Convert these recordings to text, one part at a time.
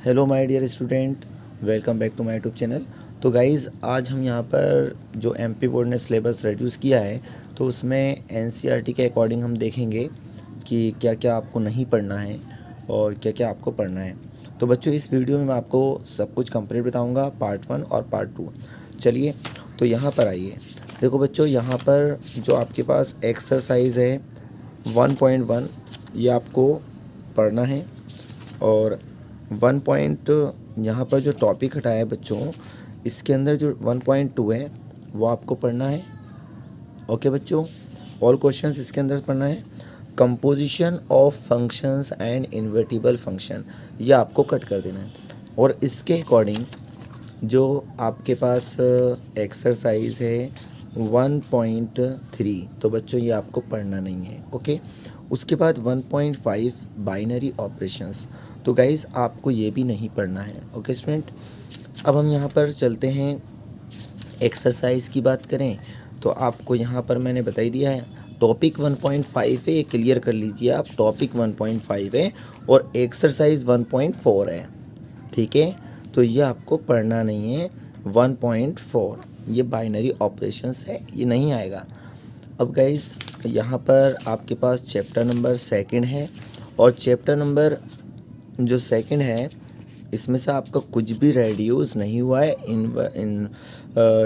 Hello my dear student, welcome back to my YouTube channel. तो guys, आज हम यहाँ पर जो एमपी बोर्ड ने सिलेबस रिड्यूस किया है तो उसमें एनसीईआरटी के अकॉर्डिंग हम देखेंगे कि क्या क्या आपको नहीं पढ़ना है और क्या क्या आपको पढ़ना है। तो बच्चों, इस वीडियो में मैं आपको सब कुछ कंप्लीट बताऊँगा, पार्ट 1 और पार्ट 2। चलिए, तो यहाँ पर आइए। देखो बच्चों, यहाँ पर जो आपके पास एक्सरसाइज है 1.1 ये आपको पढ़ना है। और 1 पॉइंट यहाँ पर जो टॉपिक हटाया है बच्चों, इसके अंदर जो 1.2 है वो आपको पढ़ना है। ओके बच्चों, ऑल क्वेश्चंस इसके अंदर पढ़ना है। Composition of functions and invertible function, ये आपको कट कर देना है। और इसके अकॉर्डिंग जो आपके पास एक्सरसाइज है 1.3, तो बच्चों ये आपको पढ़ना नहीं है। ओके, उसके बाद 1.5 बाइनरी ऑपरेशंस, तो गाइज़ आपको ये भी नहीं पढ़ना है। ओके स्टूडेंट, अब हम यहाँ पर चलते हैं। एक्सरसाइज की बात करें तो आपको यहाँ पर मैंने बता ही दिया है, टॉपिक 1.5 है, ये क्लियर कर लीजिए आप। टॉपिक 1.5 है और एक्सरसाइज 1.4 है, ठीक है। तो ये आपको पढ़ना नहीं है। 1.4 ये बाइनरी ऑपरेशंस है, ये नहीं आएगा। अब गाइज़, यहाँ पर आपके पास चैप्टर नंबर 2 है और चैप्टर नंबर जो 2 है इसमें से आपका कुछ भी रेड्यूस नहीं हुआ है।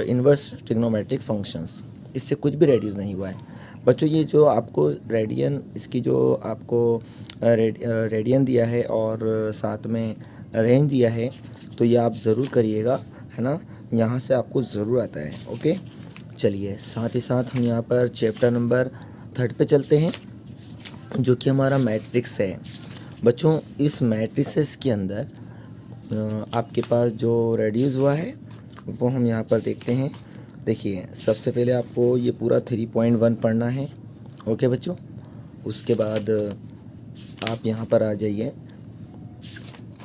इन्वर्स ट्रिग्नोमेट्रिक फंक्शंस, इससे कुछ भी रेड्यूस नहीं हुआ है बच्चों। ये जो आपको रेडियन, इसकी जो आपको रेडियन दिया है और साथ में रेंज दिया है, तो ये आप ज़रूर करिएगा, है ना। यहाँ से आपको ज़रूर आता है। ओके, चलिए, साथ ही साथ हम यहाँ पर चैप्टर नंबर 3 पे चलते हैं, जो कि हमारा मैट्रिक्स है बच्चों। इस मैट्रिसेस के अंदर आपके पास जो रेड्यूस हुआ है वो हम यहाँ पर देखते हैं। देखिए, सबसे पहले आपको ये पूरा 3.1 पढ़ना है। ओके बच्चों, उसके बाद आप यहाँ पर आ जाइए,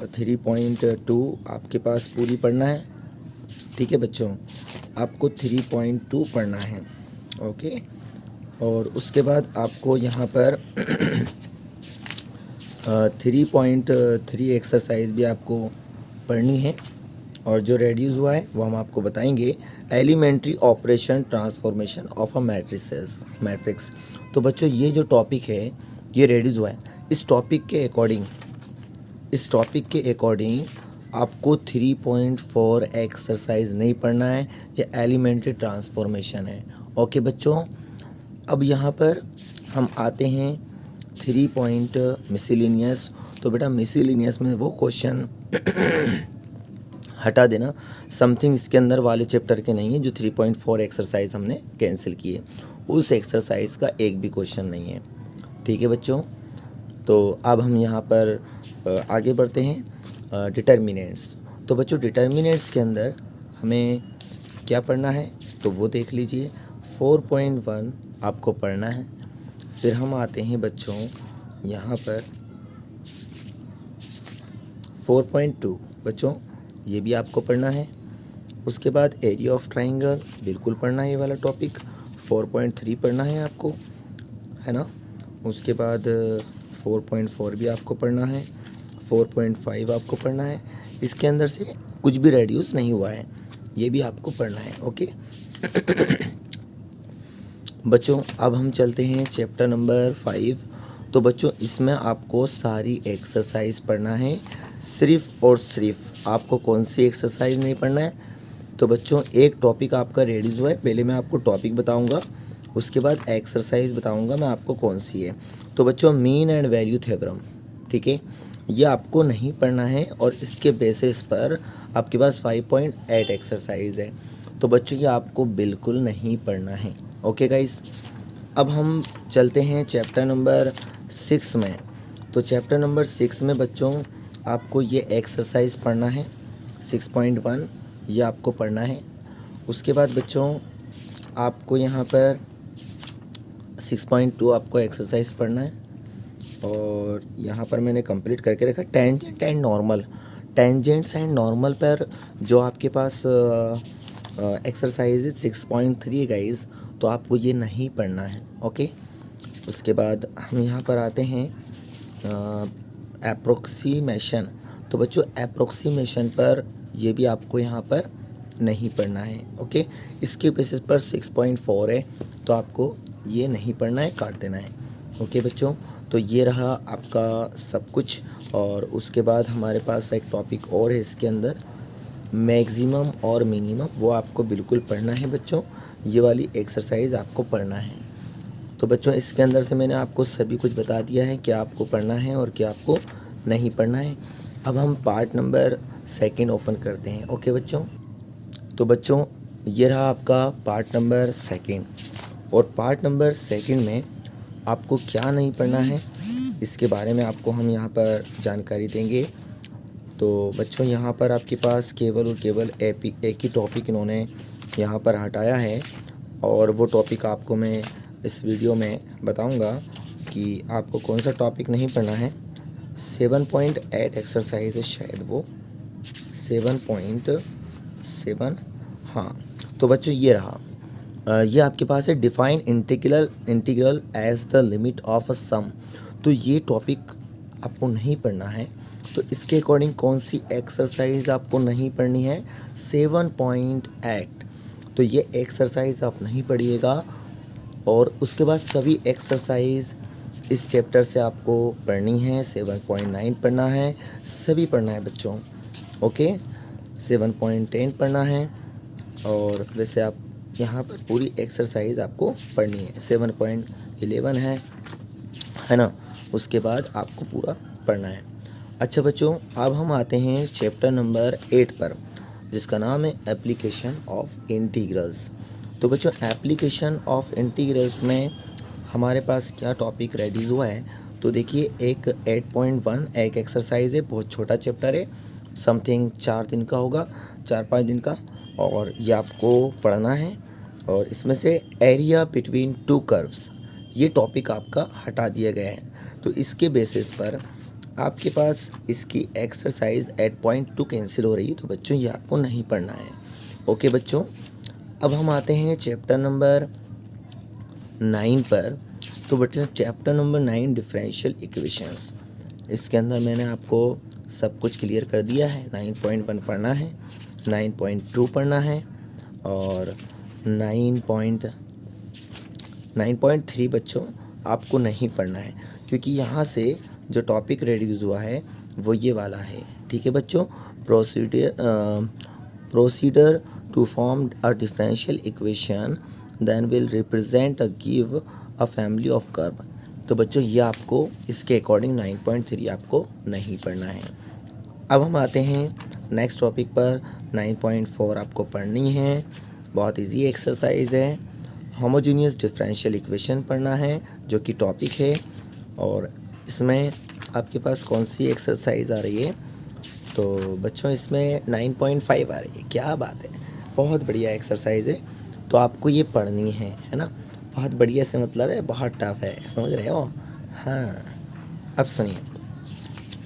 3.2 आपके पास पूरी पढ़ना है, ठीक है बच्चों। आपको 3.2 पढ़ना है। ओके, और उसके बाद आपको यहाँ पर 3.3 एक्सरसाइज भी आपको पढ़नी है। और जो रेड्यूस हुआ है वो हम आपको बताएंगे, elementary operation transformation of a matrix. तो बच्चों, ये जो टॉपिक है ये रेड्यूस हुआ है। इस टॉपिक के अकॉर्डिंग आपको 3.4 एक्सरसाइज नहीं पढ़ना है, ये एलिमेंट्री ट्रांसफॉर्मेशन है। ओके बच्चों, अब यहाँ पर हम आते हैं 3 मिसलिनियस। तो बेटा, मिसलिनियस में वो क्वेश्चन हटा देना, समथिंग इसके अंदर वाले चैप्टर के नहीं है। जो 3.4 एक्सरसाइज हमने कैंसिल किए, उस एक्सरसाइज का एक भी क्वेश्चन नहीं है, ठीक है बच्चों। तो अब हम यहाँ पर आगे बढ़ते हैं। डिटर्मिनेंट्स, तो बच्चों डिटर्मिनेंट्स के अंदर हमें क्या पढ़ना है तो वो देख लीजिए। 4.1 आपको पढ़ना है। फिर हम आते हैं बच्चों यहाँ पर 4.2, बच्चों ये भी आपको पढ़ना है। उसके बाद एरिया ऑफ ट्राइंगल बिल्कुल पढ़ना है, ये वाला टॉपिक। 4.3 पढ़ना है आपको, है ना। उसके बाद 4.4 भी आपको पढ़ना है। 4.5 आपको पढ़ना है। इसके अंदर से कुछ भी रेड्यूस नहीं हुआ है, ये भी आपको पढ़ना है। ओके बच्चों, अब हम चलते हैं चैप्टर नंबर 5। तो बच्चों, इसमें आपको सारी एक्सरसाइज पढ़ना है। सिर्फ और सिर्फ आपको कौन सी एक्सरसाइज नहीं पढ़ना है, तो बच्चों एक टॉपिक आपका रेड्यूस हुआ है। पहले मैं आपको टॉपिक बताऊंगा, उसके बाद एक्सरसाइज बताऊंगा मैं आपको कौन सी है। तो बच्चों, मीन एंड वैल्यू थ्योरम, ठीक है, ये आपको नहीं पढ़ना है। और इसके बेसिस पर आपके पास 5.8 एक्सरसाइज है, तो बच्चों ये आपको बिल्कुल नहीं पढ़ना है। ओके गाइस, अब हम चलते हैं चैप्टर नंबर 6 में। तो चैप्टर नंबर 6 में बच्चों आपको ये एक्सरसाइज पढ़ना है 6.1, ये आपको पढ़ना है। उसके बाद बच्चों आपको यहाँ पर 6.2 आपको एक्सरसाइज पढ़ना है। और यहाँ पर मैंने कंप्लीट करके रखा tangent and normal. Tangents and normal पर जो आपके पास एक्सरसाइज 6.3 गाइज, तो आपको ये नहीं पढ़ना है। ओके, उसके बाद हम यहाँ पर आते हैं एप्रोक्सीमेशन। तो बच्चों अप्रोक्सीमेशन पर ये भी आपको यहाँ पर नहीं पढ़ना है। ओके, इसके बेसिस पर 6.4 है तो आपको ये नहीं पढ़ना है, काट देना है। ओके बच्चों, तो ये रहा आपका सब कुछ। और उसके बाद हमारे पास एक टॉपिक और है इसके अंदर, मैक्सिमम और मिनिमम, वो आपको बिल्कुल पढ़ना है बच्चों। ये वाली एक्सरसाइज आपको पढ़ना है। तो बच्चों इसके अंदर से मैंने आपको सभी कुछ बता दिया है क्या आपको पढ़ना है और क्या आपको नहीं पढ़ना है। अब हम पार्ट नंबर 2 ओपन करते हैं। ओके बच्चों, तो बच्चों ये रहा आपका पार्ट नंबर 2 और पार्ट नंबर 2 में आपको क्या नहीं पढ़ना है इसके बारे में आपको हम यहाँ पर जानकारी देंगे। तो बच्चों यहाँ पर आपके पास केवल और केवल एक ही टॉपिक इन्होंने यहाँ पर हटाया है और वो टॉपिक आपको मैं इस वीडियो में बताऊँगा कि आपको कौन सा टॉपिक नहीं पढ़ना है। 7.8 एक्सरसाइज है शायद वो 7.7, हाँ। तो बच्चों ये रहा, ये आपके पास है define integral as the limit of a sum. तो ये टॉपिक आपको नहीं पढ़ना है। तो इसके अकॉर्डिंग कौन सी एक्सरसाइज आपको नहीं पढ़नी है, 7.8। तो ये एक्सरसाइज आप नहीं पढ़िएगा और उसके बाद सभी एक्सरसाइज इस चैप्टर से आपको पढ़नी है। 7.9 पढ़ना है, सभी पढ़ना है बच्चों। ओके, 7.10 पढ़ना है और वैसे आप यहाँ पर पूरी एक्सरसाइज आपको पढ़नी है। 7.11 है ना, उसके बाद आपको पूरा पढ़ना है। अच्छा बच्चों, अब हम आते हैं चैप्टर नंबर 8 पर, जिसका नाम है एप्लीकेशन ऑफ इंटीग्रल्स। तो बच्चों एप्लीकेशन ऑफ इंटीग्रल्स में हमारे पास क्या टॉपिक रेडी हुआ है, तो देखिए एक 8.1 एक एक्सरसाइज है, बहुत छोटा चैप्टर है, समथिंग 4 दिन का होगा, 4-5 दिन का, और ये आपको पढ़ना है। और इसमें से एरिया बिटवीन टू कर्व्स ये टॉपिक आपका हटा दिया गया है। तो इसके बेसिस पर आपके पास इसकी एक्सरसाइज 8.2 कैंसिल हो रही है। तो बच्चों ये आपको नहीं पढ़ना है। ओके बच्चों, अब हम आते हैं चैप्टर नंबर 9 पर। तो बच्चों चैप्टर नंबर 9 डिफरेंशियल इक्वेशंस, इसके अंदर मैंने आपको सब कुछ क्लियर कर दिया है। 9.1 पढ़ना है, 9.2 पढ़ना है और 9.3 बच्चों आपको नहीं पढ़ना है, क्योंकि यहाँ से जो टॉपिक रेड्यूस हुआ है वो ये वाला है। ठीक है बच्चों, procedure to form a differential equation then will represent a give a family of curve. तो बच्चों ये आपको इसके अकॉर्डिंग 9.3 आपको नहीं पढ़ना है। अब हम आते हैं नेक्स्ट टॉपिक पर। 9.4 आपको पढ़नी है, बहुत इजी एक्सरसाइज है। होमोजीनियस डिफरेंशियल इक्वेशन पढ़ना है जो कि टॉपिक है। और इसमें आपके पास कौन सी एक्सरसाइज आ रही है, तो बच्चों इसमें 9.5 आ रही है। क्या बात है, बहुत बढ़िया एक्सरसाइज है। तो आपको ये पढ़नी है ना। बहुत बढ़िया से मतलब है बहुत टफ है, समझ रहे हो। हाँ, अब सुनिए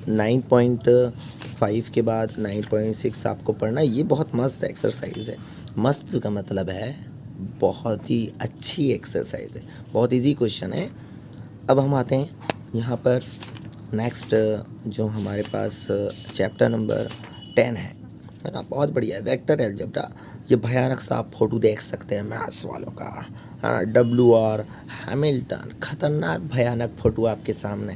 9.5 के बाद 9.6 आपको पढ़ना है। ये बहुत मस्त एक्सरसाइज है। मस्त का मतलब है बहुत ही अच्छी एक्सरसाइज है, बहुत इजी क्वेश्चन है। अब हम आते हैं यहाँ पर नेक्स्ट, जो हमारे पास चैप्टर नंबर 10 है ना। बहुत बढ़िया है, वेक्टर अलजेब्रा। ये भयानक सा आप फोटो देख सकते हैं मैथ्स वालों का, है ना। WR हैमिल्टन, खतरनाक भयानक फोटो आपके सामने,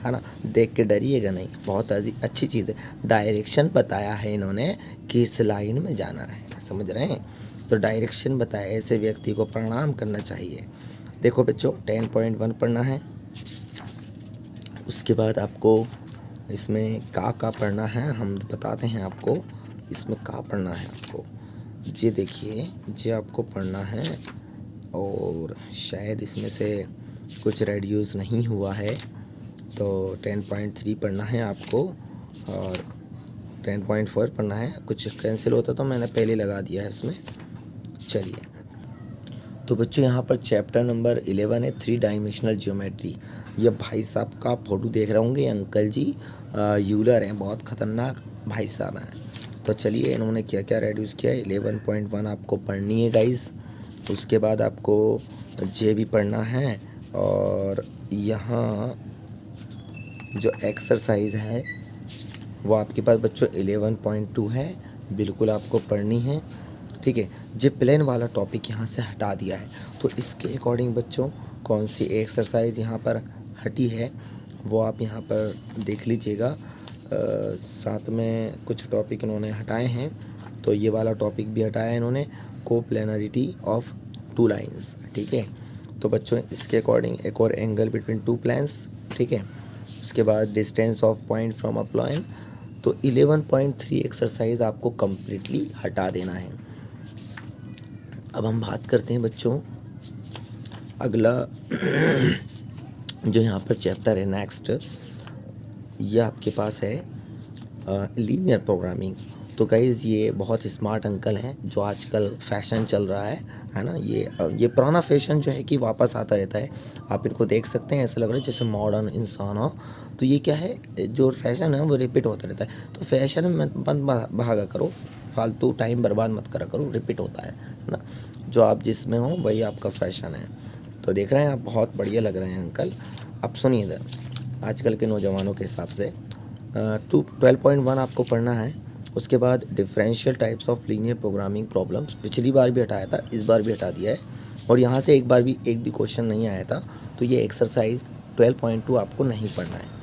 है ना। देख के डरिएगा नहीं, बहुत अच्छी चीज़ है। डायरेक्शन बताया है इन्होंने किस लाइन में जाना है, समझ रहे हैं। तो डायरेक्शन बताया, ऐसे व्यक्ति को प्रणाम करना चाहिए। देखो बच्चों 10.1 पढ़ना है। उसके बाद आपको इसमें का पढ़ना है, हम बताते हैं आपको इसमें का पढ़ना है आपको। ये देखिए ये आपको पढ़ना है और शायद इसमें से कुछ रेड्यूस नहीं हुआ है। तो 10.3 पढ़ना है आपको और 10.4 पढ़ना है। कुछ कैंसिल होता तो मैंने पहले लगा दिया है इसमें। चलिए, तो बच्चों यहाँ पर चैप्टर नंबर 11 है 3 डायमेंशनल ज्योमेट्री। ये भाई साहब का फोटो देख रहे होंगे, अंकल जी यूलर हैं, बहुत ख़तरनाक भाई साहब हैं। तो चलिए इन्होंने क्या क्या रेड्यूस किया है। 11.1 आपको पढ़नी है गाइस। उसके बाद आपको जे भी पढ़ना है और यहाँ जो एक्सरसाइज है वो आपके पास बच्चों 11.2 है, बिल्कुल आपको पढ़नी है। ठीक है, जो प्लेन वाला टॉपिक यहाँ से हटा दिया है, तो इसके अकॉर्डिंग बच्चों कौन सी एक्सरसाइज यहाँ पर हटी है वो आप यहाँ पर देख लीजिएगा। साथ में कुछ टॉपिक इन्होंने हटाए हैं, तो ये वाला टॉपिक भी हटाया है इन्होंने, कोप्लेनरिटी ऑफ टू लाइंस। ठीक है, तो बच्चों इसके अकॉर्डिंग एक और एंगल बिटवीन टू प्लेन्स। ठीक है, उसके बाद distance of point from a plane. तो 11.3 एक्सरसाइज आपको कम्प्लीटली हटा देना है। अब हम बात करते हैं बच्चों अगला जो यहाँ पर चैप्टर है नेक्स्ट, ये आपके पास है लीनियर प्रोग्रामिंग। तो गाइज़ ये बहुत स्मार्ट अंकल हैं जो आजकल फैशन चल रहा है ना। ये पुराना फैशन जो है कि वापस आता रहता है। आप इनको देख सकते हैं, ऐसा लग रहा है जैसे मॉडर्न इंसान हो। तो ये क्या है, जो फैशन है वो रिपीट होता रहता है। तो फैशन में मत भागा करो, फालतू टाइम बर्बाद मत करा करो, रिपीट होता है ना। जो आप जिसमें हो वही आपका फैशन है। तो देख रहे हैं आप, बहुत बढ़िया लग रहे हैं अंकल। अब सुनिए इधर, आजकल के नौजवानों के हिसाब से 12.1 आपको पढ़ना है। उसके बाद differential types of linear programming problems, पिछली बार भी हटाया था, इस बार भी हटा दिया है, और यहाँ से एक भी क्वेश्चन नहीं आया था। तो ये एक्सरसाइज 12.2 आपको नहीं पढ़ना है।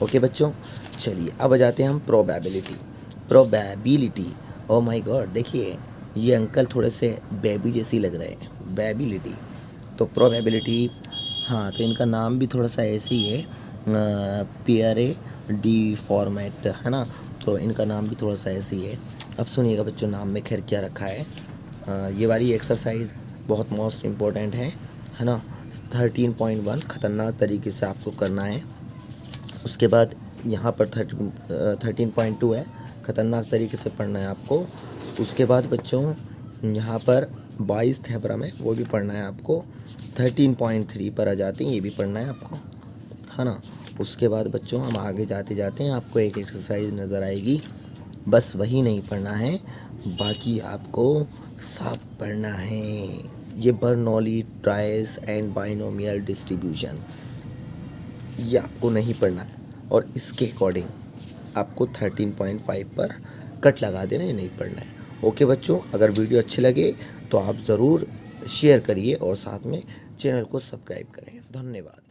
ओके बच्चों, चलिए अब आ जाते हैं हम प्रोबेबिलिटी। ओह माय गॉड, देखिए ये अंकल थोड़े से बेबी जैसी लग रहे हैं, बेबिलिटी। तो प्रोबेबिलिटी, हाँ, तो इनका नाम भी थोड़ा सा ऐसे ही है, पियरे डी फॉर्मेट, है ना। तो इनका नाम भी थोड़ा सा ऐसे ही है। अब सुनिएगा बच्चों, नाम में खैर क्या रखा है। ये वाली एक्सरसाइज बहुत मोस्ट इम्पोर्टेंट है ना। 13.1 ख़तरनाक तरीके से आपको करना है। उसके बाद यहाँ पर 13.2 है, ख़तरनाक तरीके से पढ़ना है आपको। उसके बाद बच्चों यहाँ पर 22 थेबरम है, वो भी पढ़ना है आपको। 13.3 पर आ जाते हैं, ये भी पढ़ना है आपको, है ना। उसके बाद बच्चों हम आगे जाते जाते हैं, आपको एक एक्सरसाइज नज़र आएगी, बस वही नहीं पढ़ना है, बाकी आपको सब पढ़ना है। ये बर्नौली ट्राइस एंड बाइनोमियल डिस्ट्रीब्यूशन, ये आपको नहीं पढ़ना है, और इसके अकॉर्डिंग आपको 13.5 पर कट लगा देना, ये नहीं पढ़ना है। ओके बच्चों, अगर वीडियो अच्छे लगे तो आप ज़रूर शेयर करिए और साथ में चैनल को सब्सक्राइब करें। धन्यवाद।